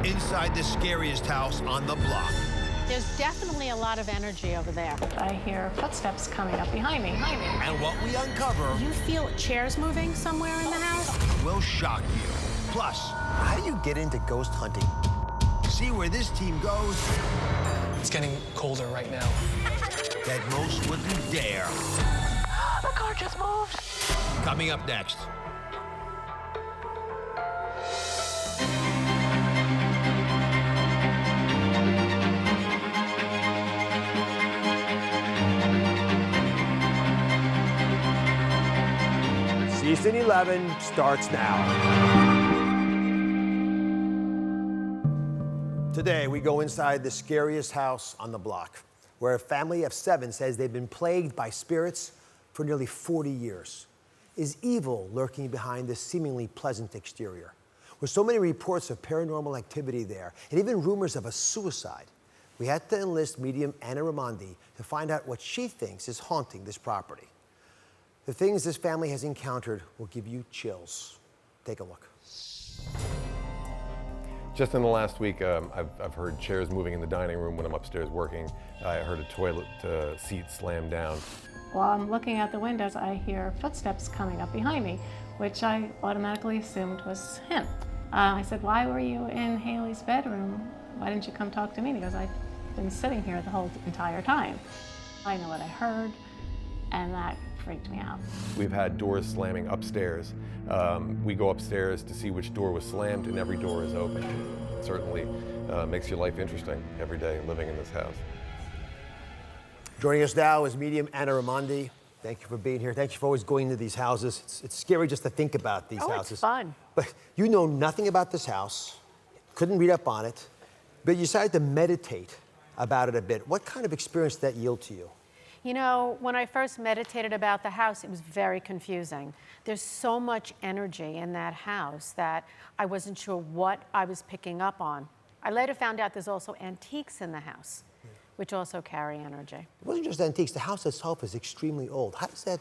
Inside the scariest house on the block. There's definitely a lot of energy over there. I hear footsteps coming up behind me. And what we uncover You feel chairs moving somewhere in the house? will shock you. Plus, How do you get into ghost hunting? see where this team goes It's getting colder right now. that most wouldn't dare. The car just moved. Coming up next. Season 11 starts now. Today, we go inside the scariest house on the block, where a family of 7 says they've been plagued by spirits for nearly 40 years. Is evil lurking behind this seemingly pleasant exterior? With so many reports of paranormal activity there, and even rumors of a suicide, we had to enlist medium Anna Raimondi to find out what she thinks is haunting this property. The things this family has encountered will give you chills. Take a look. Just in the last week, I've heard chairs moving in the dining room when I'm upstairs working. I heard a toilet seat slam down. While I'm looking out the windows, I hear footsteps coming up behind me, which I automatically assumed was him. I said, "Why were you in Haley's bedroom? Why didn't you come talk to me?" And he goes, "I've been sitting here the whole entire time." I know what I heard, and that freaked me out. We've had doors slamming upstairs. We go upstairs to see which door was slammed, and every door is open. It certainly makes your life interesting every day living in this house. Joining us now is medium Anna Raimondi. Thank you for being here. Thank you for always going to these houses. It's scary just to think about these houses. It's fun. But you know nothing about this house, couldn't read up on it, but you decided to meditate about it a bit. What kind of experience did that yield to you? You know, when I first meditated about the house, it was very confusing. There's so much energy in that house that I wasn't sure what I was picking up on. I later found out there's also antiques in the house, which also carry energy. It wasn't just antiques. The house itself is extremely old. How does that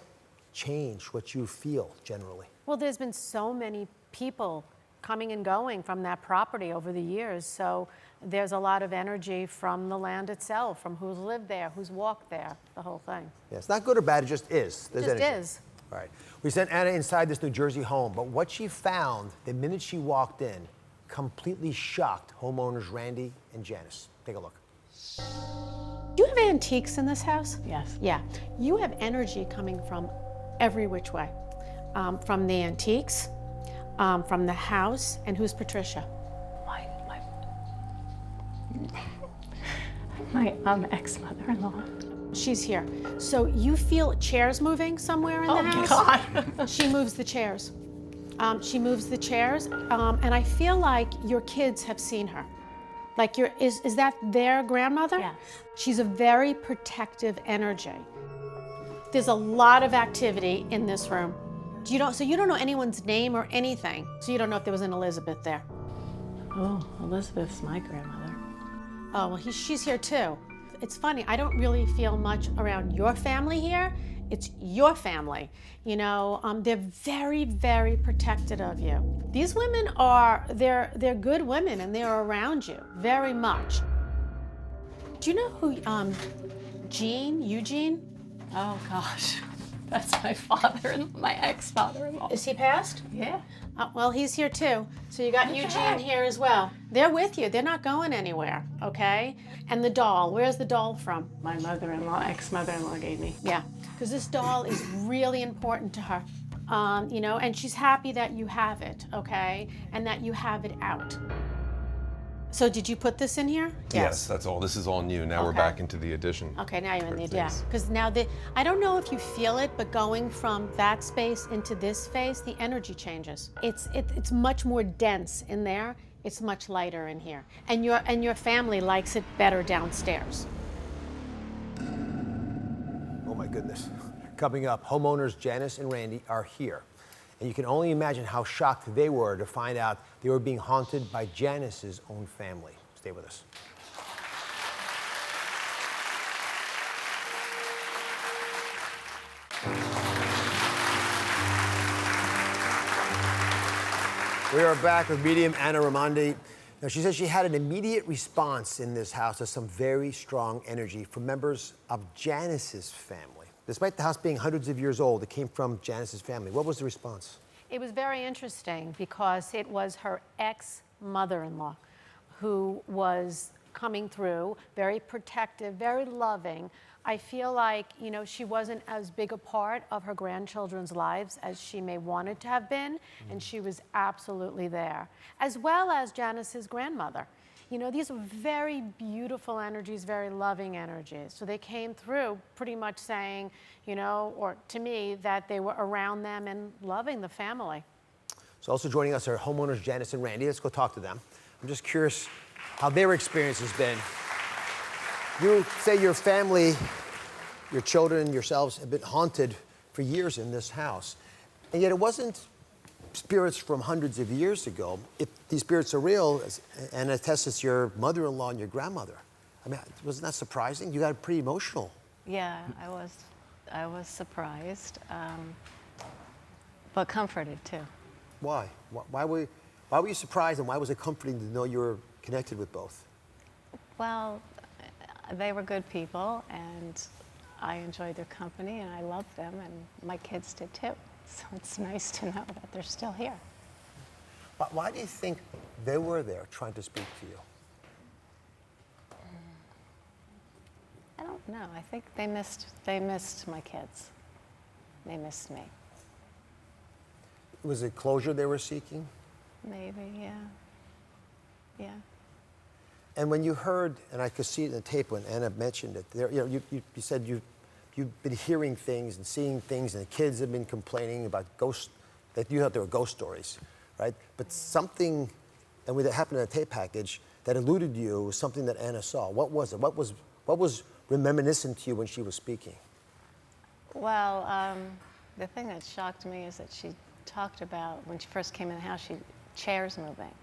change what you feel generally? Well, there's been so many people coming and going from that property over the years, so there's a lot of energy from the land itself, from who's lived there, who's walked there, the whole thing. Yeah, it's not good or bad, it just is. It There's just energy. is. All right. We sent Anna inside this New Jersey home, but what she found the minute she walked in completely shocked homeowners Randy and Janice. Take a look. Do you have antiques in this house? Yes. Yeah. You have energy coming from every which way. From the antiques, from the house, and who's Patricia? My ex-mother-in-law. She's here. So you feel chairs moving somewhere in the house? God. She moves the chairs. She moves the chairs, and I feel like your kids have seen her. Like is that their grandmother? Yes. She's a very protective energy. There's a lot of activity in this room. So you don't know anyone's name or anything. So you don't know if there was an Elizabeth there. Oh, Elizabeth's my grandmother. Oh, well, she's here too. It's funny, I don't really feel much around your family here. It's your family. You know, they're very, very protective of you. These women they're good women and they're around you very much. Do you know who, Eugene? Oh gosh, that's my ex-father-in-law. Is he passed? Yeah. Well, he's here too. So you got Eugene here as well. They're with you. They're not going anywhere, okay? And the doll, where's the doll from? My mother-in-law, ex-mother-in-law gave me. Yeah, because this doll is really important to her. You know, and she's happy that you have it, okay? And that you have it out. So did you put this in here? Yes, that's all. This is all new. Now we're Okay. back into the addition. Okay, now you're in the, for yeah. things. Because now I don't know if you feel it, but going from that space into this space, the energy changes. It's much more dense in there. It's much lighter in here. And your family likes it better downstairs. Oh my goodness. Coming up, homeowners Janice and Randy are here. And you can only imagine how shocked they were to find out they were being haunted by Janice's own family. Stay with us. We are back with medium Anna Raimondi. Now, she says she had an immediate response in this house to some very strong energy from members of Janice's family. Despite the house being hundreds of years old, it came from Janice's family. What was the response? It was very interesting because it was her ex-mother-in-law who was coming through, very protective, very loving. I feel like, you know, she wasn't as big a part of her grandchildren's lives as she may wanted to have been, and she was absolutely there, as well as Janice's grandmother. You know, these were very beautiful energies, very loving energies. So they came through pretty much saying, you know, or to me, that they were around them and loving the family. So also joining us are homeowners Janice and Randy. Let's go talk to them. I'm just curious how their experience has been. You say your family, your children, yourselves have been haunted for years in this house. And yet it wasn't spirits from hundreds of years ago. If these spirits are real, and attests it's your mother-in-law and your grandmother, I mean, wasn't that surprising? You got pretty emotional. Yeah, I was surprised, but comforted too. Why? Why were you surprised, and why was it comforting to know you were connected with both? Well, they were good people, and I enjoyed their company, and I loved them, and my kids did too. So it's nice to know that they're still here. Why do you think they were there trying to speak to you? I don't know. I think they missed my kids. They missed me. Was it closure they were seeking? Maybe, yeah. Yeah. And when you heard, and I could see it in the tape when Anna mentioned it, there, you know, you said you've been hearing things and seeing things, and the kids have been complaining about ghosts, that you thought they were ghost stories, right? But something, and when it happened in a tape package, that eluded you was something that Anna saw. What was it? What was reminiscent to you when she was speaking? Well, the thing that shocked me is that she talked about, when she first came in the house, chairs moving.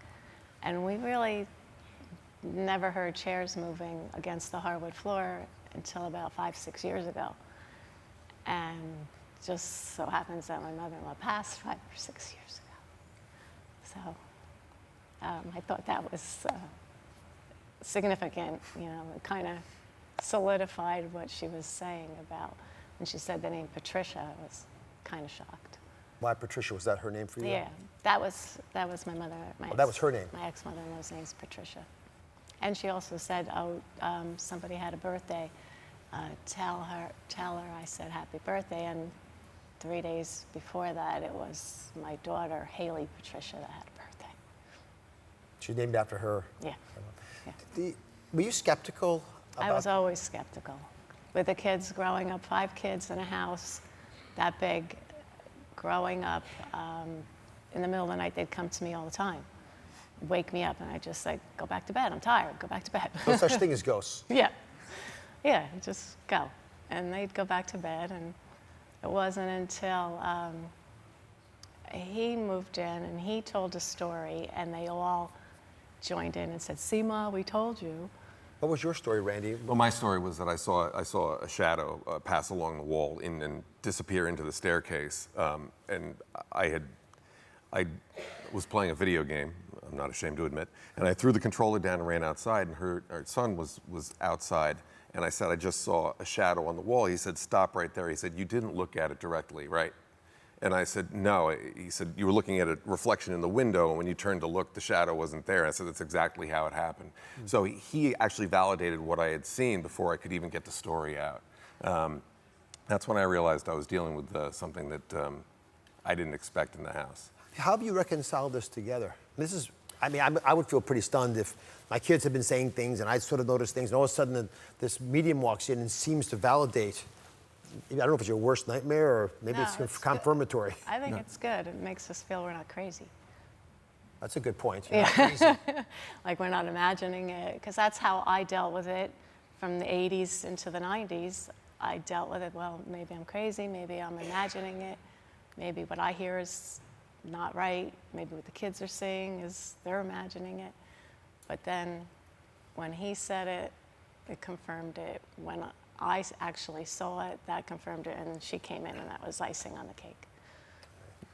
And we really never heard chairs moving against the hardwood floor until about 5-6 years ago. And just so happens that my mother-in-law passed 5 or 6 years ago. So I thought that was significant, you know, it kind of solidified what she was saying about, when she said the name Patricia, I was kind of shocked. Why Patricia? Was that her name for you? Yeah, that was my mother. That was her name. My ex-mother-in-law's name's Patricia. And she also said, somebody had a birthday. Tell her I said happy birthday. And 3 days before that, it was my daughter, Haley Patricia, that had a birthday. She named after her. Yeah. Yeah. Were you skeptical about? I was always skeptical. With the kids growing up, 5 kids in a house that big, growing up, in the middle of the night, they'd come to me all the time, wake me up, and I'd just say, go back to bed, I'm tired, go back to bed. No such thing as ghosts. Yeah, yeah, just go. And they'd go back to bed, and it wasn't until he moved in and he told a story, and they all joined in and said, see, Ma, we told you. What was your story, Randy? Well, my story was that I saw a shadow pass along the wall and disappear into the staircase, and I was playing a video game. I'm not ashamed to admit, and I threw the controller down and ran outside, and her son was outside, and I said, I just saw a shadow on the wall. He said, stop right there. He said, you didn't look at it directly, right? And I said, no. He said, you were looking at a reflection in the window, and when you turned to look, the shadow wasn't there. I said, that's exactly how it happened. Mm-hmm. So he actually validated what I had seen before I could even get the story out. That's when I realized I was dealing with something that I didn't expect in the house. How have you reconciled this together? This is, I mean, I would feel pretty stunned if my kids had been saying things and I sort of noticed things, and all of a sudden this medium walks in and seems to validate. I don't know if it's your worst nightmare or maybe it's confirmatory. Good. I think it's good. It makes us feel we're not crazy. That's a good point. Yeah. Like we're not imagining it, because that's how I dealt with it from the 80s into the 90s. I dealt with it, well, maybe I'm crazy, maybe I'm imagining it, maybe what I hear is not right, maybe what the kids are saying is they're imagining it. But then when he said it, it confirmed it. When I actually saw it, that confirmed it, and she came in, and that was icing on the cake.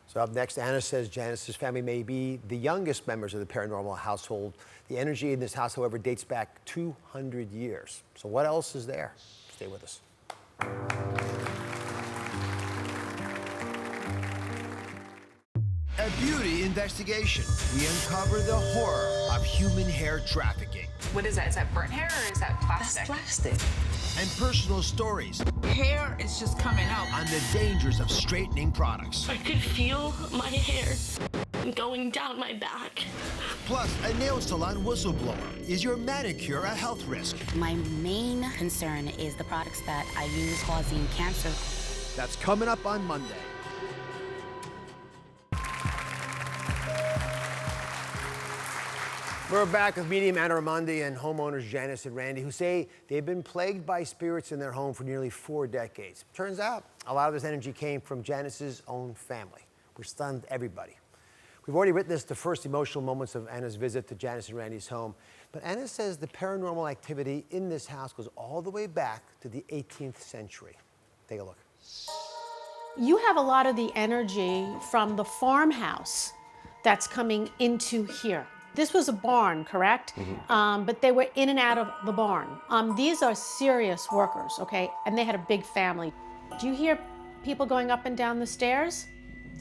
So up next, Anna says Janice's family may be the youngest members of the paranormal household. The energy in this house, however, dates back 200 years. So what else is there? Stay with us. A beauty investigation. We uncover the horror of human hair trafficking What is that? Is that burnt hair or is that plastic? That's plastic. and personal stories Hair is just coming out. on the dangers of straightening products. I could feel my hair going down my back. Plus, a nail salon whistleblower. Is your manicure a health risk? My main concern is the products that I use causing cancer. That's coming up on Monday. We're back with medium Anna Raimondi and homeowners Janice and Randy, who say they've been plagued by spirits in their home for nearly 4 decades. Turns out a lot of this energy came from Janice's own family, which stunned everybody. We've already witnessed the first emotional moments of Anna's visit to Janice and Randy's home, but Anna says the paranormal activity in this house goes all the way back to the 18th century. Take a look. You have a lot of the energy from the farmhouse that's coming into here. This was a barn, correct? But they were in and out of the barn. These are serious workers, okay? And they had a big family. Do you hear people going up and down the stairs?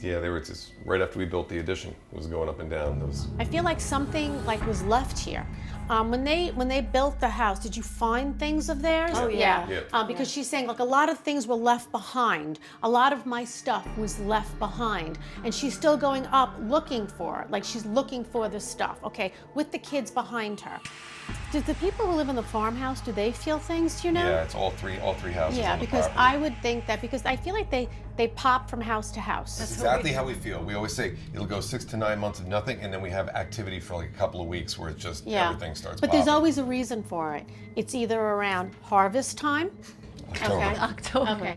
Yeah, they were just right after we built the addition. It was going up and down. Those. I feel like something like was left here. When they built the house, did you find things of theirs? Oh, yeah. Because she's saying like a lot of things were left behind. A lot of my stuff was left behind, and she's still going up looking for it. Like she's looking for the stuff. Okay, with the kids behind her. Do the people who live in the farmhouse, do they feel things? Do you know? Yeah, it's all three houses. Yeah, on the because property. I would think that because I feel like they pop from house to house. That's exactly how we feel. We always say it'll go 6 to 9 months of nothing, and then we have activity for like a couple of weeks where it's just everything starts But popping. there's always a reason for it. It's either around harvest time. October. Okay. October. Okay.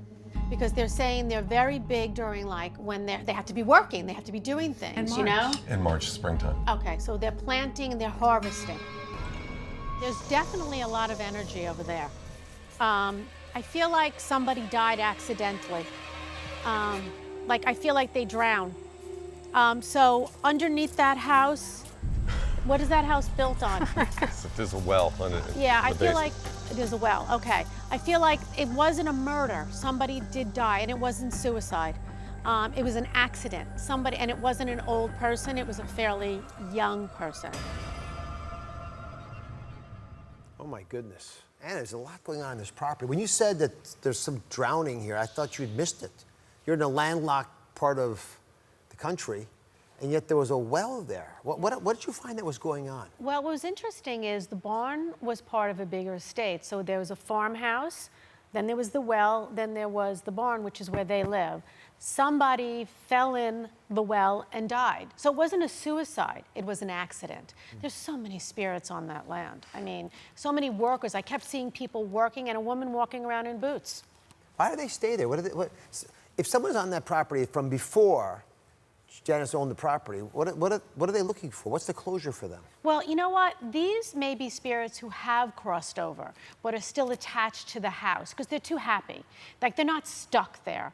Because they're saying they're very big during like when they have to be working, they have to be doing things, you know? In March, springtime. Okay, so they're planting and they're harvesting. There's definitely a lot of energy over there. I feel like somebody died accidentally. Like I feel like they drowned. So underneath that house, what is that house built on? There's a well under it. Yeah, I feel like there's a well. Okay. I feel like it wasn't a murder. Somebody did die, and it wasn't suicide. It was an accident. Somebody, and it wasn't an old person. It was a fairly young person. Oh my goodness. Anna, there's a lot going on in this property. When you said that there's some drowning here, I thought you'd missed it. You're in a landlocked part of the country, and yet there was a well there. What did you find that was going on? Well, what was interesting is the barn was part of a bigger estate. So there was a farmhouse, then there was the well, then there was the barn, which is where they live. Somebody fell in the well and died. So it wasn't a suicide, it was an accident. There's so many spirits on that land. I mean, so many workers. I kept seeing people working and a woman walking around in boots. Why do they stay there? If someone's on that property from before Janice owned the property, what are they looking for? What's the closure for them? Well, you know what? These may be spirits who have crossed over, but are still attached to the house because they're too happy. Like they're not stuck there.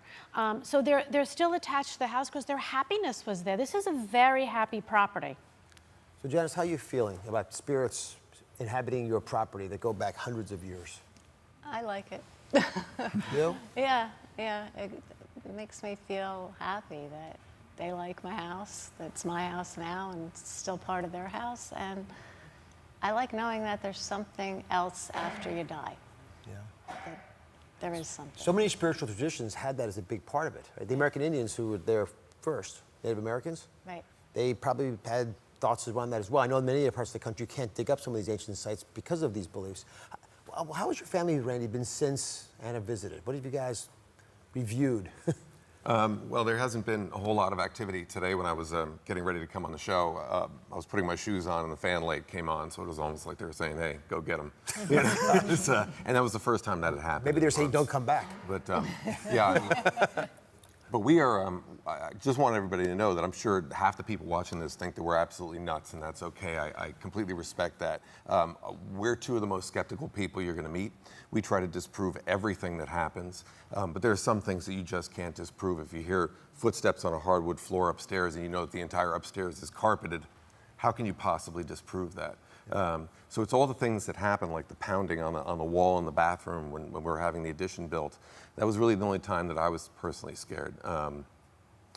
So they're still attached to the house because their happiness was there. This is a very happy property. So Janice, how are you feeling about spirits inhabiting your property that go back hundreds of years? I like it. You? Yeah. It makes me feel happy that they like my house. That's my house now, and it's still part of their house. And I like knowing that there's something else after you die. Yeah. That there is something. So many spiritual traditions had that as a big part of it. Right? The American Indians, who were there first, Native Americans, Right. they probably had thoughts around that as well. I know in many other parts of the country you can't dig up some of these ancient sites because of these beliefs. How has your family, Randy, been since Anna visited? What have you guys reviewed? Well, there hasn't been a whole lot of activity today. When I was getting ready to come on the show, I was putting my shoes on and the fan light came on, so it was almost like they were saying, hey, go get them. And that was the first time that had happened. Maybe they're saying, don't come back. But yeah, But we are, I just want everybody to know that I'm sure half the people watching this think that we're absolutely nuts, and that's okay. I completely respect that. We're two of the most skeptical people you're going to meet. We try to disprove everything that happens, but there are some things that you just can't disprove. If you hear footsteps on a hardwood floor upstairs and you know that the entire upstairs is carpeted, how can you possibly disprove that? So it's all the things that happen, like the pounding on the wall in the bathroom when we were having the addition built. That was really the only time that I was personally scared.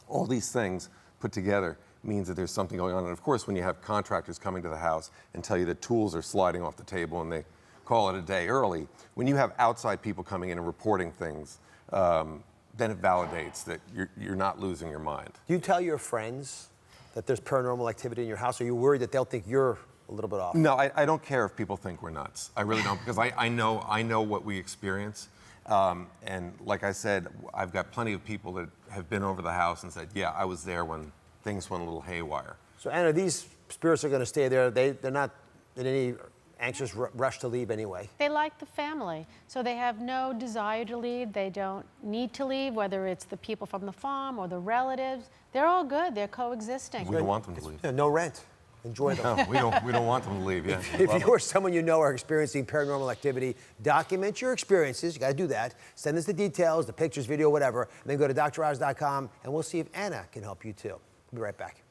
All these things put together means that there's something going on. And of course, when you have contractors coming to the house and tell you that tools are sliding off the table and they call it a day early, when you have outside people coming in and reporting things, then it validates that you're not losing your mind. Do you tell your friends that there's paranormal activity in your house? Or are you worried that they'll think you're a little bit off? No, I don't care if people think we're nuts. I really don't, because I know what we experience. And like I said, I've got plenty of people that have been over the house and said, yeah, I was there when things went a little haywire. So Anna, these spirits are going to stay there. They're not in any anxious rush to leave anyway. They like the family, so they have no desire to leave. They don't need to leave, whether it's the people from the farm or the relatives. They're all good. They're coexisting. We don't want them to leave. No rent. Enjoy them. No, we don't want them to leave. Yeah. If you or someone you know are experiencing paranormal activity, document your experiences. You got to do that. Send us the details, the pictures, video, whatever, and then go to droz.com, and we'll see if Anna can help you too. We'll be right back.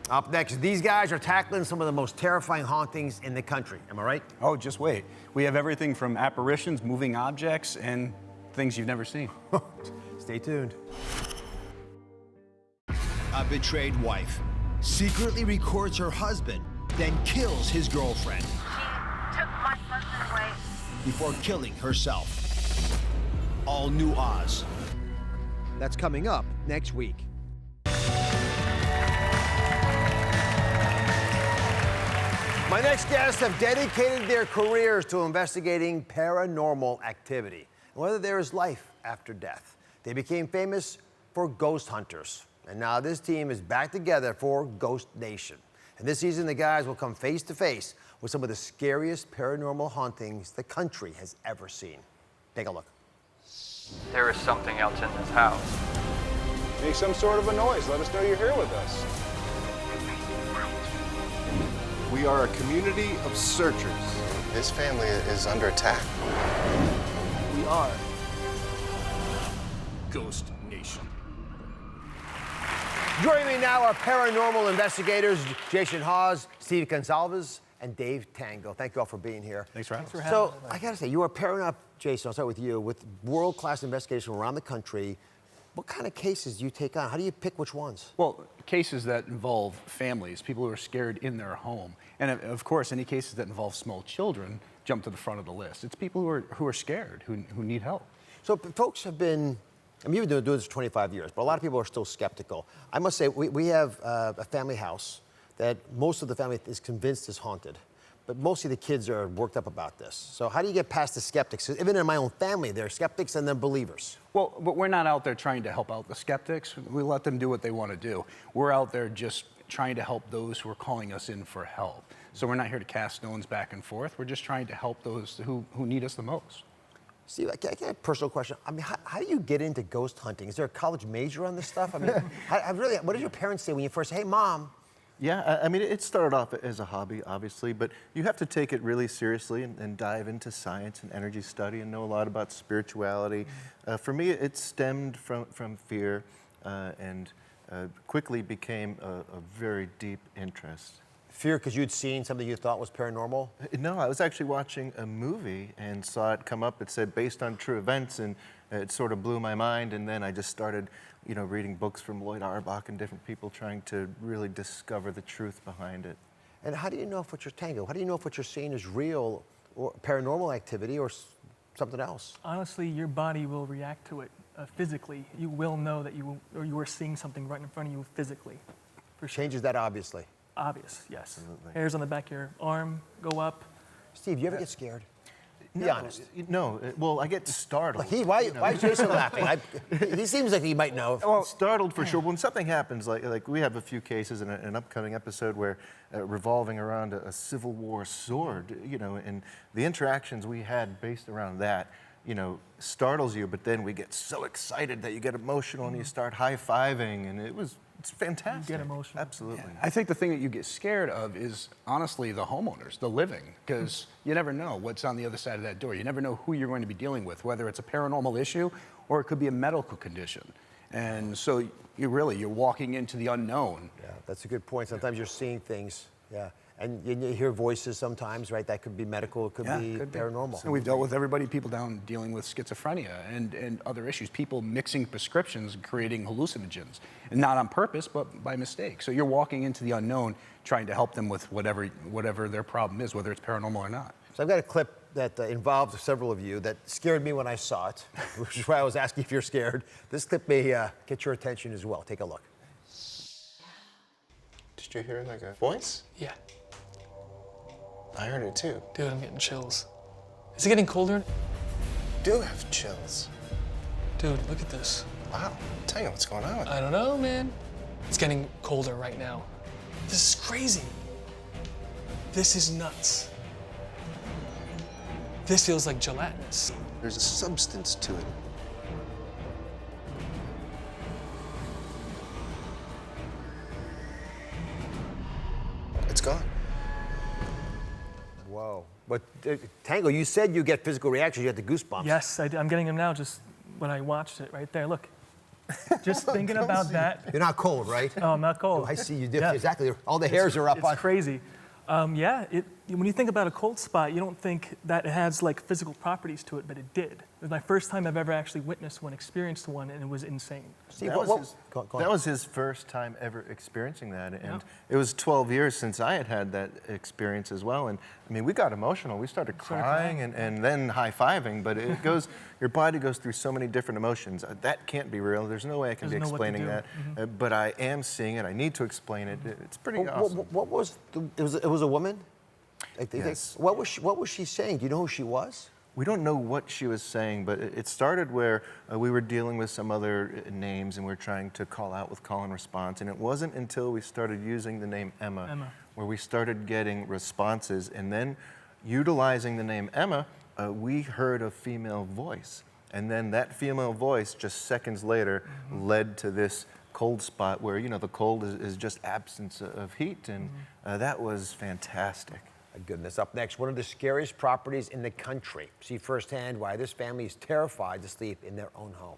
Up next, these guys are tackling some of the most terrifying hauntings in the country. Am I right? Oh, just wait. We have everything from apparitions, moving objects, and things you've never seen. Stay tuned. A betrayed wife secretly records her husband, then kills his girlfriend. She took my husband away Before killing herself. All New Oz. That's coming up next week. My next guests have dedicated their careers to investigating paranormal activity and whether there is life after death. They became famous for ghost hunters. And now this team is back together for Ghost Nation. And this season, the guys will come face to face with some of the scariest paranormal hauntings the country has ever seen. Take a look. There is something else in this house. Make some sort of a noise. Let us know you're here with us. We are a community of searchers. This family is under attack. We are Ghost Nation. Joining me now are paranormal investigators Jason Hawes, Steve Gonsalves, and Dave Tango. Thank you all for being here. Thanks for having us. So I gotta say, you are pairing up, Jason, I'll start with you, with world-class investigators from around the country. What kind of cases do you take on? How do you pick which ones? Well, cases that involve families, people who are scared in their home. And of course, any cases that involve small children jump to the front of the list. It's people who are scared, who need help. So folks have been, I mean, you've been doing this for 25 years, but a lot of people are still skeptical. I must say, we have a family house that most of the family is convinced is haunted, but mostly the kids are worked up about this. So how do you get past the skeptics? Even in my own family, there are skeptics and then believers. Well, but we're not out there trying to help out the skeptics. We let them do what they want to do. We're out there just trying to help those who are calling us in for help. So we're not here to cast stones back and forth. We're just trying to help those who need us the most. Steve, I get a personal question. I mean, how do you get into ghost hunting? Is there a college major on this stuff? I mean, what did your parents say when you first, hey, Mom? Yeah, I mean, it started off as a hobby, obviously, but you have to take it really seriously and dive into science and energy study and know a lot about spirituality. For me, it stemmed from fear and quickly became a very deep interest. Fear because you'd seen something you thought was paranormal? No, I was actually watching a movie and saw it come up. It said based on true events, and it sort of blew my mind. And then I just started, reading books from Lloyd Auerbach and different people trying to really discover the truth behind it. And how do you know if what you're seeing is real or paranormal activity or something else? Honestly, your body will react to it physically. You will know that you are seeing something right in front of you physically. For sure. Changes that obviously. Obvious, yes. Absolutely. Hairs on the back of your arm go up. Steve, you ever get scared? Be No, honest. No, well, I get startled. Why is Jason laughing? He seems like he might know. Well, startled for sure. When something happens, like we have a few cases in an upcoming episode where revolving around a Civil War sword, and the interactions we had based around that startles you, but then we get so excited that you get emotional and you start high-fiving, and it's fantastic. You get emotional. Absolutely. Yeah. I think the thing that you get scared of is honestly the homeowners, the living, because you never know what's on the other side of that door. You never know who you're going to be dealing with, whether it's a paranormal issue or it could be a medical condition. And so you're walking into the unknown. Yeah, that's a good point. Sometimes you're seeing things. Yeah. And you hear voices sometimes, right? That could be medical, it could be paranormal. And we've dealt with people down dealing with schizophrenia and other issues, people mixing prescriptions and creating hallucinogens, and not on purpose, but by mistake. So you're walking into the unknown, trying to help them with whatever their problem is, whether it's paranormal or not. So I've got a clip that involved several of you that scared me when I saw it, which is why I was asking if you're scared. This clip may get your attention as well. Take a look. Did you hear like a voice? Yeah. I heard it too. Dude, I'm getting chills. Is it getting colder? Do have chills. Dude, look at this. Wow. Tell you what's going on. I don't know, man. It's getting colder right now. This is crazy. This is nuts. This feels like gelatinous. There's a substance to it. It's gone. Whoa. But Tango, you said you get physical reactions. You had the goosebumps. Yes, I'm getting them now just when I watched it right there. Look. Just thinking about that. You're not cold, right? Oh, I'm not cold. Oh, I see you did. Yeah. Exactly. All the hairs are up. It's crazy. Yeah, when you think about a cold spot, you don't think that it has like physical properties to it, but it did. It was my first time I've ever actually witnessed one, experienced one, and it was insane. See, that was his first time ever experiencing that, and it was 12 years since I had that experience as well. And I mean, we got emotional. We started crying and then high-fiving, but it goes, your body goes through so many different emotions. That can't be real. There's no way I can be explaining that. But I am seeing it. I need to explain it. It's pretty awesome. What was it was a woman? Yes. What was she saying? Do you know who she was? We don't know what she was saying, but it started where we were dealing with some other names and we were trying to call out with call and response. And it wasn't until we started using the name Emma where we started getting responses. And then utilizing the name Emma, we heard a female voice. And then that female voice, just seconds later, led to this cold spot where, the cold is just absence of heat. And that was fantastic. My goodness. Up next, one of the scariest properties in the country. See firsthand why this family is terrified to sleep in their own home.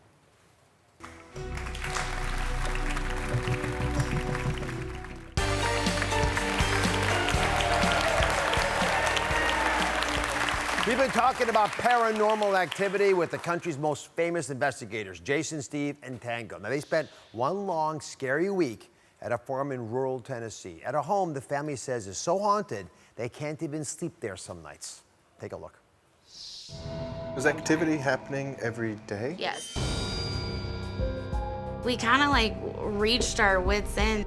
We've been talking about paranormal activity with the country's most famous investigators, Jason, Steve, and Tango. Now, they spent one long, scary week at a farm in rural Tennessee, at a home the family says is so haunted they can't even sleep there some nights. Take a look. Was activity happening every day? Yes. We kind of reached our wits' end.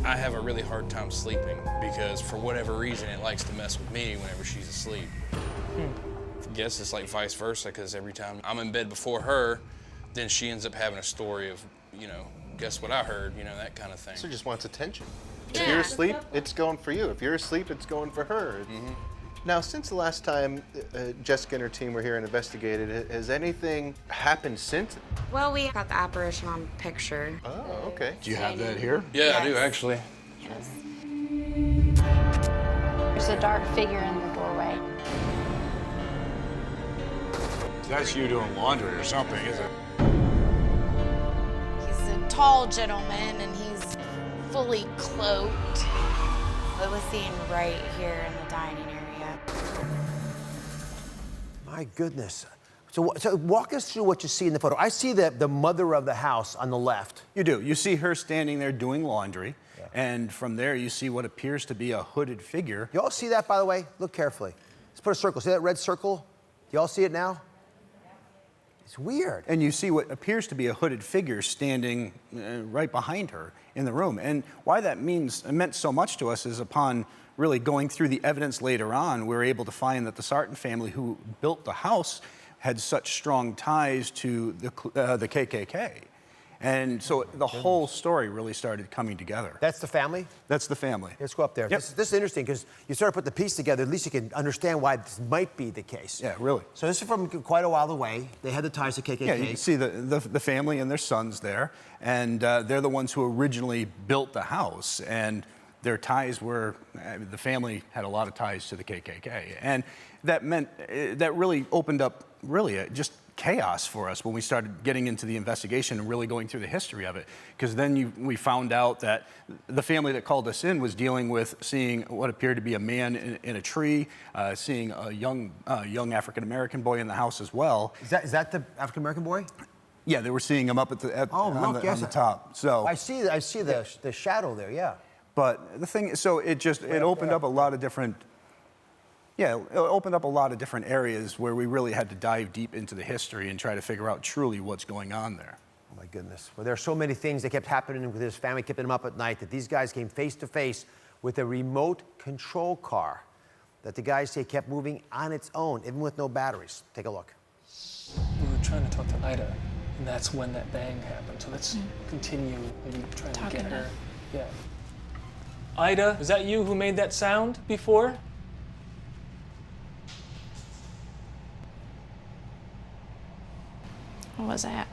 I have a really hard time sleeping because for whatever reason it likes to mess with me whenever she's asleep. I guess it's like vice versa, because every time I'm in bed before her, then she ends up having a story of, guess what I heard, that kind of thing. So just wants attention. If you're asleep, it's going for you. If you're asleep, it's going for her. Now, since the last time Jessica and her team were here and investigated, has anything happened since? Well, we got the apparition on picture. Oh, okay. Do you have that here? Yeah, yes. I do, actually. Yes. There's a dark figure in the doorway. That's you doing laundry or something, is it? He's a tall gentleman, and he's fully cloaked. It was seen right here in the dining area. My goodness. So walk us through what you see in the photo. I see the mother of the house on the left. You do. You see her standing there doing laundry, and from there you see what appears to be a hooded figure. You all see that, by the way? Look carefully. Let's put a circle. See that red circle? Do you all see it now? It's weird. And you see what appears to be a hooded figure standing right behind her in the room. And why that meant so much to us is upon really going through the evidence later on, we were able to find that the Sarton family who built the house had such strong ties to the KKK. And so the whole story really started coming together. That's the family? That's the family. Let's go up there. Yep. This is interesting because you start to put the piece together, at least you can understand why this might be the case. Yeah, really. So this is from quite a while away. They had the ties to KKK. Yeah, you can see the family and their sons there, and they're the ones who originally built the house, and their ties were, the family had a lot of ties to the KKK, and that meant, that really opened up just chaos for us when we started getting into the investigation and really going through the history of it. Because then we found out that the family that called us in was dealing with seeing what appeared to be a man in a tree, seeing a young African-American boy in the house as well. Is that the African-American boy? Yeah, they were seeing him up at on the top. So I see the shadow there, yeah. But the thing, so it opened up a lot of different, it opened up a lot of different areas where we really had to dive deep into the history and try to figure out truly what's going on there. Oh my goodness. Well, there are so many things that kept happening with his family, keeping him up at night, that these guys came face to face with a remote control car that the guys say kept moving on its own, even with no batteries. Take a look. We were trying to talk to Ida, and that's when that bang happened. So let's continue maybe trying to get her. Yeah. Ida, was that you who made that sound before? What was that?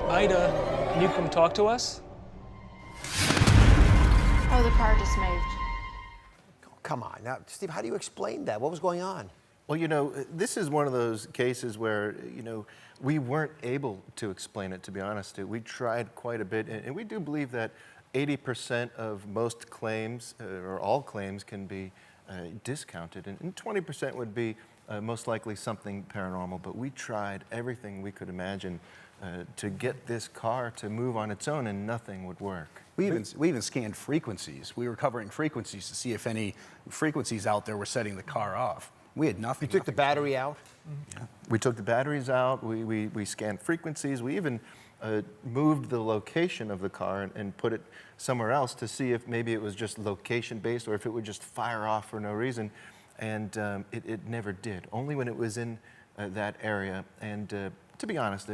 Ida, can you come talk to us? Oh, the car just moved. Come on. Now, Steve, how do you explain that? What was going on? Well, you know, this is one of those cases where, you know, we weren't able to explain it, to be honest. We tried quite a bit, and we do believe that 80% of most claims, or all claims, can be discounted, and 20% would be most likely something paranormal. But we tried everything we could imagine to get this car to move on its own, and nothing would work. We even scanned frequencies. We were covering frequencies to see if any frequencies out there were setting the car off. We had nothing. You took the battery out? Yeah. We took the batteries out. We scanned frequencies. We even moved the location of the car and put it somewhere else to see if maybe it was just location-based or if it would just fire off for no reason. And it never did, only when it was in that area. And to be honest,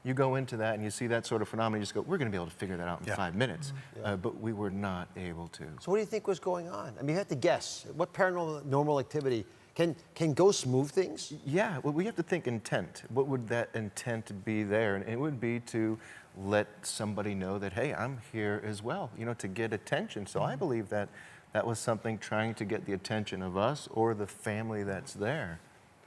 you go into that and you see that sort of phenomenon, you just go, we're going to be able to figure that out in 5 minutes. But we were not able to. So what do you think was going on? I mean, you have to guess. What paranormal activity? Can ghosts move things? Yeah, well, we have to think intent. What would that intent be there? And it would be to let somebody know that, hey, I'm here as well, you know, to get attention. So I believe that that was something trying to get the attention of us or the family that's there.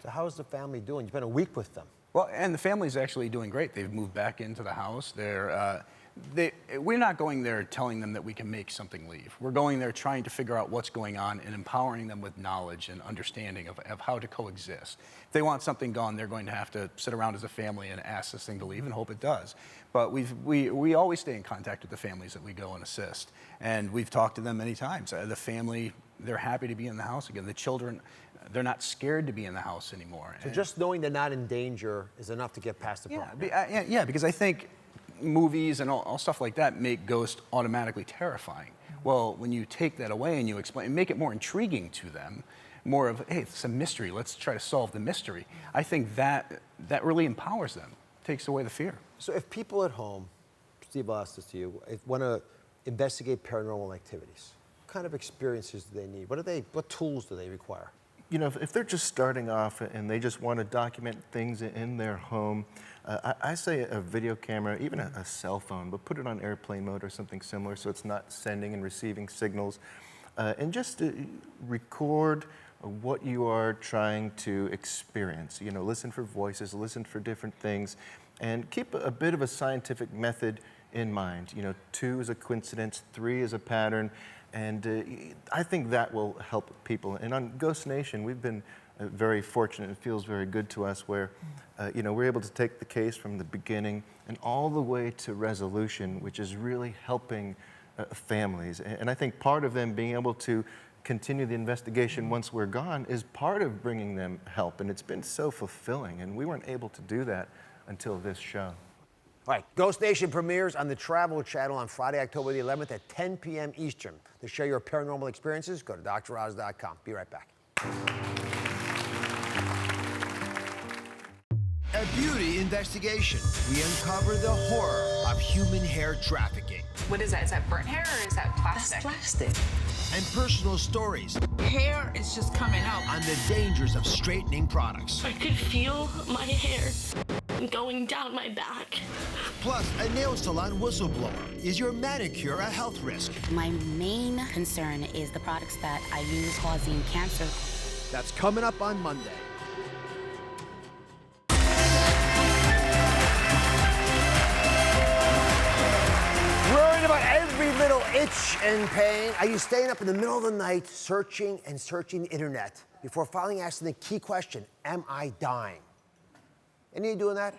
So how's the family doing? You've been a week with them. Well, and the family's actually doing great. They've moved back into the house. We're not going there telling them that we can make something leave. We're going there trying to figure out what's going on and empowering them with knowledge and understanding of how to coexist. If they want something gone, they're going to have to sit around as a family and ask this thing to leave and hope it does. But we always stay in contact with the families that we go and assist. And we've talked to them many times. The family, they're happy to be in the house again. The children, they're not scared to be in the house anymore. So just knowing they're not in danger is enough to get past the problem. Yeah, because I think movies and all stuff like that make ghosts automatically terrifying. Well, when you take that away and you explain, make it more intriguing to them, more of, hey, it's a mystery, let's try to solve the mystery. I think that really empowers them, takes away the fear. So if people at home, Steve, I'll ask this to you, want to investigate paranormal activities, what kind of experiences do they need? What tools do they require? You know, if they're just starting off and they just want to document things in their home, I say a video camera, even a cell phone, but put it on airplane mode or something similar so it's not sending and receiving signals. And just record what you are trying to experience. You know, listen for voices, listen for different things, and keep a bit of a scientific method in mind. You know, 2 is a coincidence, 3 is a pattern. And I think that will help people. And on Ghost Nation, we've been very fortunate. It feels very good to us where, you know, we're able to take the case from the beginning and all the way to resolution, which is really helping families. And I think part of them being able to continue the investigation once we're gone is part of bringing them help. And it's been so fulfilling. And we weren't able to do that until this show. All right, Ghost Nation premieres on the Travel Channel on Friday, October the 11th at 10 p.m. Eastern. To share your paranormal experiences, go to DrOz.com. Be right back. A beauty investigation. We uncover the horror of human hair trafficking. What is that? Is that burnt hair or is that plastic? That's plastic. And personal stories Hair is just coming out. on the dangers of straightening products. I could feel my hair going down my back. Plus, a nail salon whistleblower. Is your manicure a health risk? My main concern is the products that I use causing cancer. That's coming up on Monday. Worried about every little itch and pain? Are you staying up in the middle of the night searching and searching the internet before finally asking the key question, am I dying? Any of you doing that?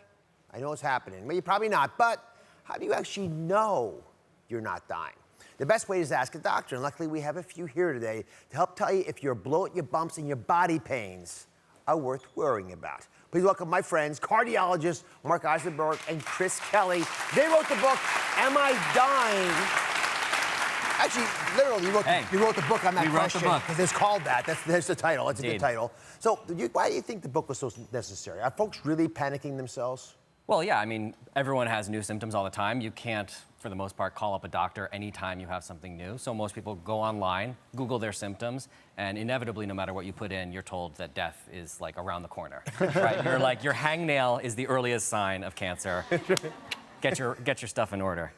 I know it's happening. Well, you're probably not, but how do you actually know you're not dying? The best way is to ask a doctor, and luckily we have a few here today to help tell you if your bloat, your bumps, and your body pains are worth worrying about. Please welcome my friends, cardiologists Mark Eisenberg and Chris Kelly. They wrote the book, Am I Dying? Actually, literally, you wrote the book on that we wrote question. the book. Because it's called that. That's the title. That's a good Indeed. title. So why do you think the book was so necessary? Are folks really panicking themselves? Well, yeah, I mean, everyone has new symptoms all the time. You can't, for the most part, call up a doctor anytime you have something new. So most people go online, Google their symptoms, and inevitably, no matter what you put in, you're told that death is like around the corner. Right? You're like, your hangnail is the earliest sign of cancer. Get your stuff in order.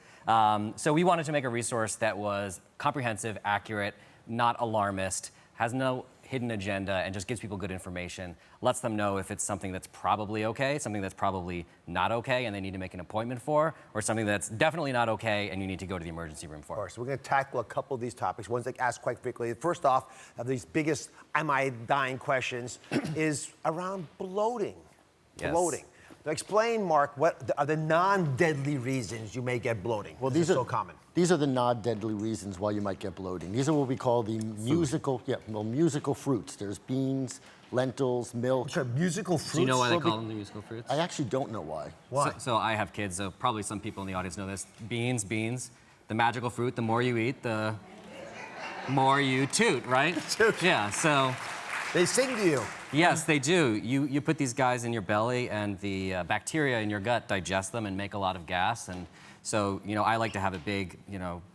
So we wanted to make a resource that was comprehensive, accurate, not alarmist, has no hidden agenda, and just gives people good information, lets them know if it's something that's probably okay, something that's probably not okay, and they need to make an appointment for, or something that's definitely not okay, and you need to go to the emergency room for. All right, so we're going to tackle a couple of these topics, ones that asked quite frequently. First off, of these biggest am I dying questions is around bloating. Yes. Bloating. Now explain, Mark, what are the non-deadly reasons you may get bloating? Well, these are so common. These are the non-deadly reasons why you might get bloating. These are what we call the musical fruits. There's beans, lentils, milk. Sure, musical fruits? Do you know why they call them the musical fruits? I actually don't know why. Why? So I have kids, so probably some people in the audience know this. Beans. The magical fruit, the more you eat, the more you toot, right? Toot. Yeah, so. They sing to you. Yes, they do. You put these guys in your belly, and the bacteria in your gut digest them and make a lot of gas. And so, I like to have a big,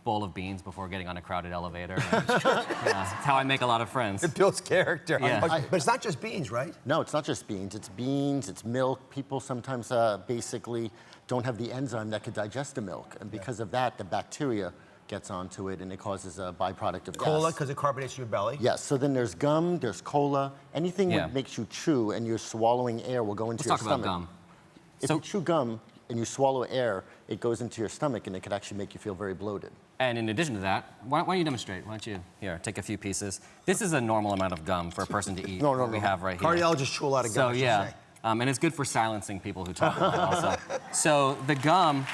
bowl of beans before getting on a crowded elevator. That's how I make a lot of friends. It builds character. Yeah. But it's not just beans, right? No, it's not just beans. It's beans, it's milk. People sometimes basically don't have the enzyme that could digest the milk. And because of that, the bacteria gets onto it, and it causes a byproduct of Cola, gas. because it carbonates your belly? Yes, so then there's gum, there's cola. Anything that makes you chew and you're swallowing air will go into your stomach. Let's talk about gum. If you chew gum and you swallow air, it goes into your stomach, and it could actually make you feel very bloated. And in addition to that, why don't you demonstrate? Why don't you, here, take a few pieces. This is a normal amount of gum for a person to eat. No, we have right here. Cardiologists chew a lot of gum, So, yeah. And it's good for silencing people who talk a lot also. So the gum,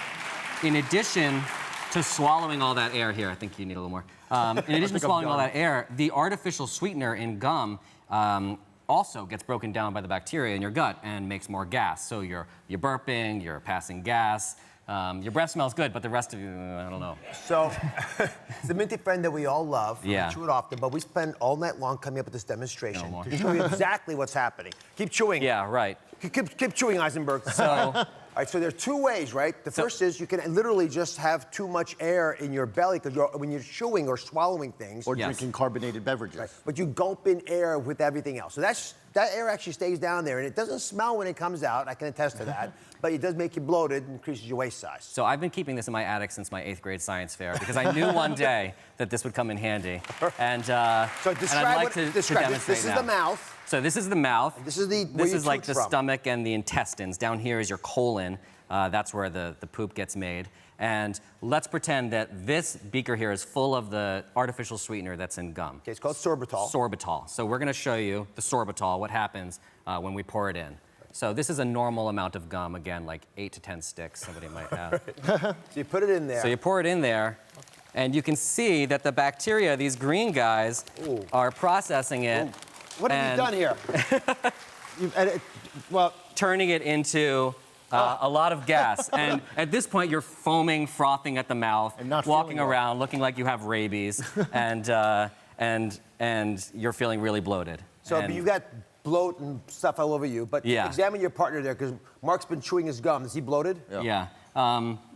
in addition to swallowing all that air here, I think you need a little more. In addition to swallowing all that air, the artificial sweetener in gum also gets broken down by the bacteria in your gut and makes more gas. So you're burping, you're passing gas. Your breath smells good, but the rest of you, I don't know. So, it's the minty friend that we all love. Yeah. We chew it often, but we spend all night long coming up with this demonstration to show you exactly what's happening. Keep chewing. Yeah, right. Keep chewing, Eisenberg. So. All right, so there's two ways, right? The first is you can literally just have too much air in your belly because when you're chewing or swallowing things. Or drinking carbonated beverages. Right, but you gulp in air with everything else. So that air actually stays down there, and it doesn't smell when it comes out. I can attest to that. But it does make you bloated and increases your waist size. So I've been keeping this in my attic since my 8th grade science fair because I knew one day that this would come in handy. And, so and I'd like to demonstrate this is now. the mouth. So this is the mouth. And this is the This is like the from. stomach and the intestines. Down here is your colon. That's where the poop gets made. And let's pretend that this beaker here is full of the artificial sweetener that's in gum. Okay, it's called sorbitol. Sorbitol. So we're going to show you the sorbitol, what happens when we pour it in. So this is a normal amount of gum, again, like 8 to 10 sticks somebody might have. So you put it in there. So you pour it in there, and you can see that the bacteria, these green guys, are processing it. Ooh. What have you done here? Turning it into a lot of gas. And at this point, you're foaming, frothing at the mouth, and not walking feeling around, looking like you have rabies, and you're feeling really bloated. So and you've got bloat and stuff all over you, but examine your partner there, because Mark's been chewing his gum. Is he bloated? Yeah.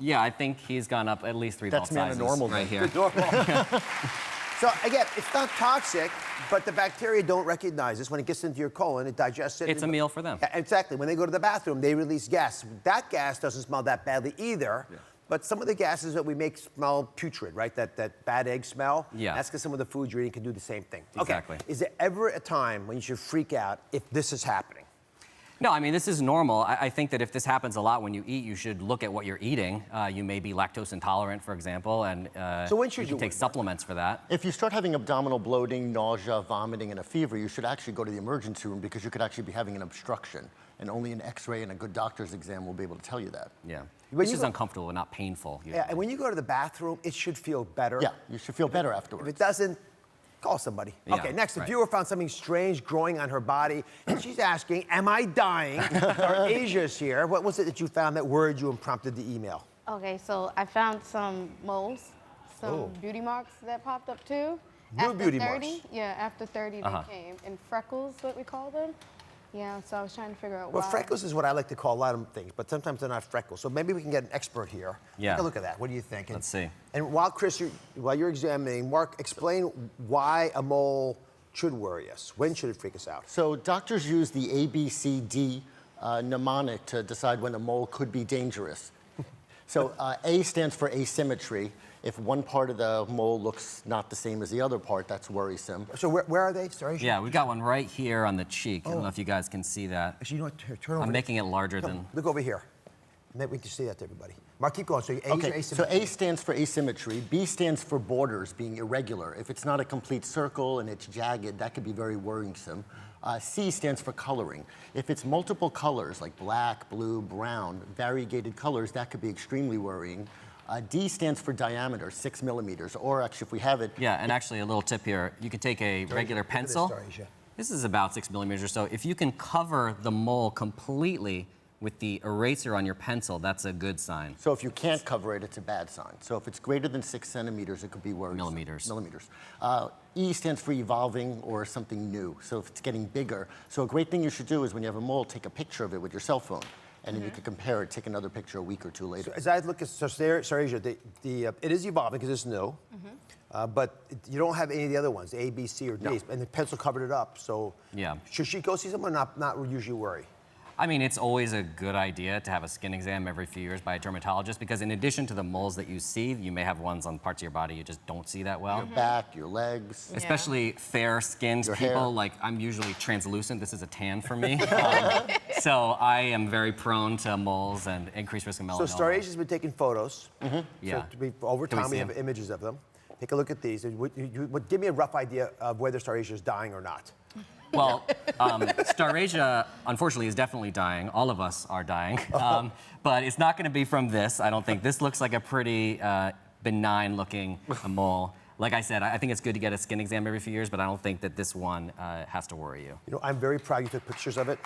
Yeah, I think he's gone up at least 3 ball sizes. That's normal right here. So again, it's not toxic, but the bacteria don't recognize this. When it gets into your colon, it digests it. It's a meal for them. Yeah, exactly. When they go to the bathroom, they release gas. That gas doesn't smell that badly either. Yeah. But some of the gases that we make smell putrid, right? That bad egg smell. Yeah. That's because some of the foods you're eating can do the same thing. Exactly. Okay. Is there ever a time when you should freak out if this is happening? No, I mean, this is normal. I think that if this happens a lot when you eat, you should look at what you're eating. You may be lactose intolerant, for example, and so when should you take supplements for that. If you start having abdominal bloating, nausea, vomiting, and a fever, you should actually go to the emergency room because you could actually be having an obstruction. And only an x-ray and a good doctor's exam will be able to tell you that. Yeah. It's just uncomfortable, not painful. Yeah, and when you go to the bathroom, it should feel better. Yeah, you should feel better afterwards. If it doesn't, call somebody. Yeah, okay, next, a viewer found something strange growing on her body, and she's asking, am I dying? Our Asia's here. What was it that you found that worried you and prompted the email? Okay, so I found some moles, some beauty marks that popped up too. New beauty marks? Yeah, after 30 they came. And freckles, what we call them. Yeah, so I was trying to figure out why. Well, freckles is what I like to call a lot of things, but sometimes they're not freckles. So maybe we can get an expert here. Yeah. Take a look at that. What do you think? Let's see. And while you're examining, Mark, explain why a mole should worry us. When should it freak us out? So doctors use the ABCD mnemonic to decide when a mole could be dangerous. So A stands for asymmetry. If one part of the mole looks not the same as the other part, that's worrisome. So where are they? Sorry. Yeah, we've got one right here on the cheek. I don't know if you guys can see that. Actually, you know what? Turn over. I'm making it larger than... Look over here. Maybe we can see that to everybody. Mark, keep going. So A is asymmetry. So A stands for asymmetry. B stands for borders, being irregular. If it's not a complete circle and it's jagged, that could be very worrisome. C stands for coloring. If it's multiple colors, like black, blue, brown, variegated colors, that could be extremely worrying. D stands for diameter, 6 millimeters, or actually if we have it... Yeah, and actually a little tip here. You could take a regular pencil. This is about 6 millimeters or so. If you can cover the mole completely with the eraser on your pencil, that's a good sign. So if you can't cover it, it's a bad sign. So if it's greater than 6 centimeters, it could be worrisome. Millimeters. E stands for evolving or something new. So if it's getting bigger. So a great thing you should do is when you have a mole, take a picture of it with your cell phone. And then you can compare it, take another picture a week or two later. So as I look at, Sarasia, it is evolving because it's new, but you don't have any of the other ones, A, B, C, or D, No. and the pencil covered it up. So yeah. Should she go see someone or not usually worry? I mean, it's always a good idea to have a skin exam every few years by a dermatologist because in addition to the moles that you see, you may have ones on parts of your body you just don't see that well. Your back, your legs. Especially fair-skinned Your people, hair. like I'm usually translucent. This is a tan for me. So I am very prone to moles and increased risk of melanoma. So Starasia's been taking photos. Yeah. So over time, we have images of them. Take a look at these. Give me a rough idea of whether Starasia is dying or not. Well, Starasia, unfortunately, is definitely dying. All of us are dying. But it's not going to be from this, I don't think. This looks like a pretty benign-looking mole. Like I said, I think it's good to get a skin exam every few years, but I don't think that this one has to worry you. You know, I'm very proud you took pictures of it.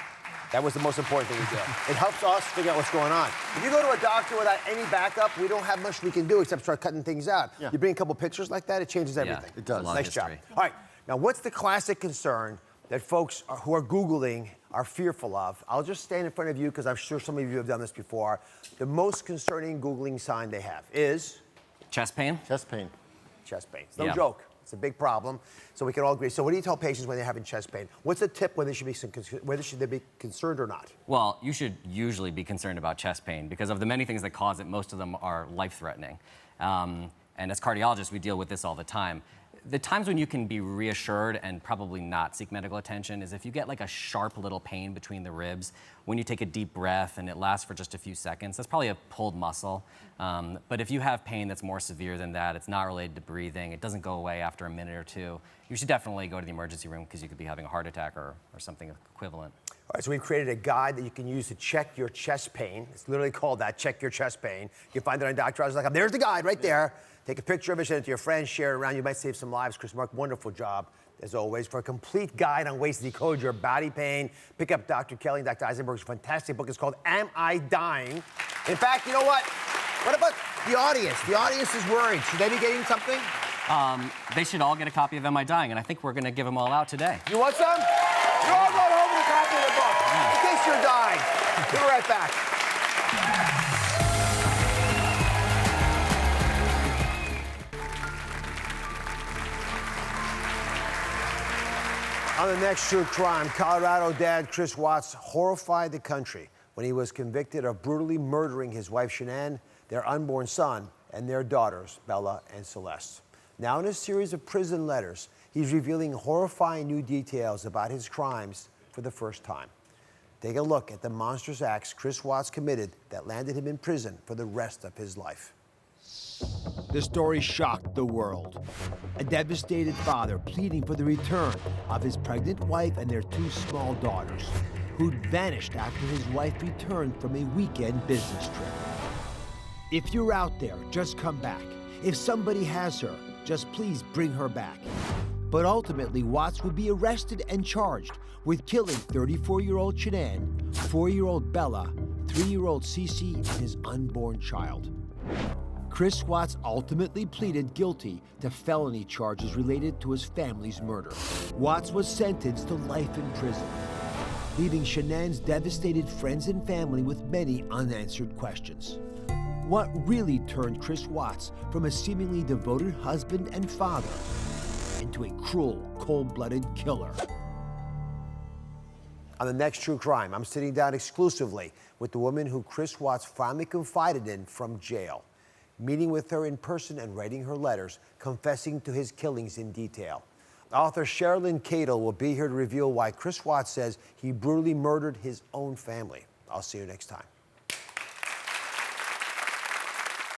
That was the most important thing we did. It helps us figure out what's going on. If you go to a doctor without any backup, we don't have much we can do except start cutting things out. Yeah. You bring a couple pictures like that, it changes everything. it does. Nice job. All right, now what's the classic concern that folks who are Googling are fearful of? I'll just stand in front of you because I'm sure some of you have done this before. The most concerning Googling sign they have is? Chest pain? Chest pain. Chest pain. It's no joke. It's a big problem, so we can all agree. So what do you tell patients when they're having chest pain? What's the tip whether should they be concerned or not? Well, you should usually be concerned about chest pain because of the many things that cause it, most of them are life-threatening. And as cardiologists, we deal with this all the time. The times when you can be reassured and probably not seek medical attention is if you get like a sharp little pain between the ribs, when you take a deep breath and it lasts for just a few seconds, that's probably a pulled muscle. But if you have pain that's more severe than that, it's not related to breathing, it doesn't go away after a minute or two, you should definitely go to the emergency room because you could be having a heart attack or something equivalent. All right, so we've created a guide that you can use to check your chest pain. It's literally called that, check your chest pain. You can find it on Dr. There's the guide right there. Take a picture of it, send it to your friends, share it around. You might save some lives. Chris Mark, wonderful job, as always. For a complete guide on ways to decode your body pain, pick up Dr. Kelly and Dr. Eisenberg's fantastic book. It's called Am I Dying? In fact, you know what? What about the audience? The audience is worried. Should they be getting something? They should all get a copy of Am I Dying? And I think we're going to give them all out today. You want some? You're all going home sister died. We'll be right back. On the next true crime, Colorado dad Chris Watts horrified the country when he was convicted of brutally murdering his wife Shanann, their unborn son, and their daughters, Bella and Celeste. Now in a series of prison letters, he's revealing horrifying new details about his crimes for the first time. Take a look at the monstrous acts Chris Watts committed that landed him in prison for the rest of his life. The story shocked the world. A devastated father pleading for the return of his pregnant wife and their two small daughters, who'd vanished after his wife returned from a weekend business trip. If you're out there, just come back. If somebody has her, just please bring her back. But ultimately, Watts would be arrested and charged with killing 34-year-old Shanann, 4-year-old Bella, 3-year-old Cece, and his unborn child. Chris Watts ultimately pleaded guilty to felony charges related to his family's murder. Watts was sentenced to life in prison, leaving Shanann's devastated friends and family with many unanswered questions. What really turned Chris Watts from a seemingly devoted husband and father into a cruel, cold-blooded killer? On the next true crime, I'm sitting down exclusively with the woman who Chris Watts finally confided in from jail, meeting with her in person and writing her letters, confessing to his killings in detail. Author Sherilyn Cadle will be here to reveal why Chris Watts says he brutally murdered his own family. I'll see you next time.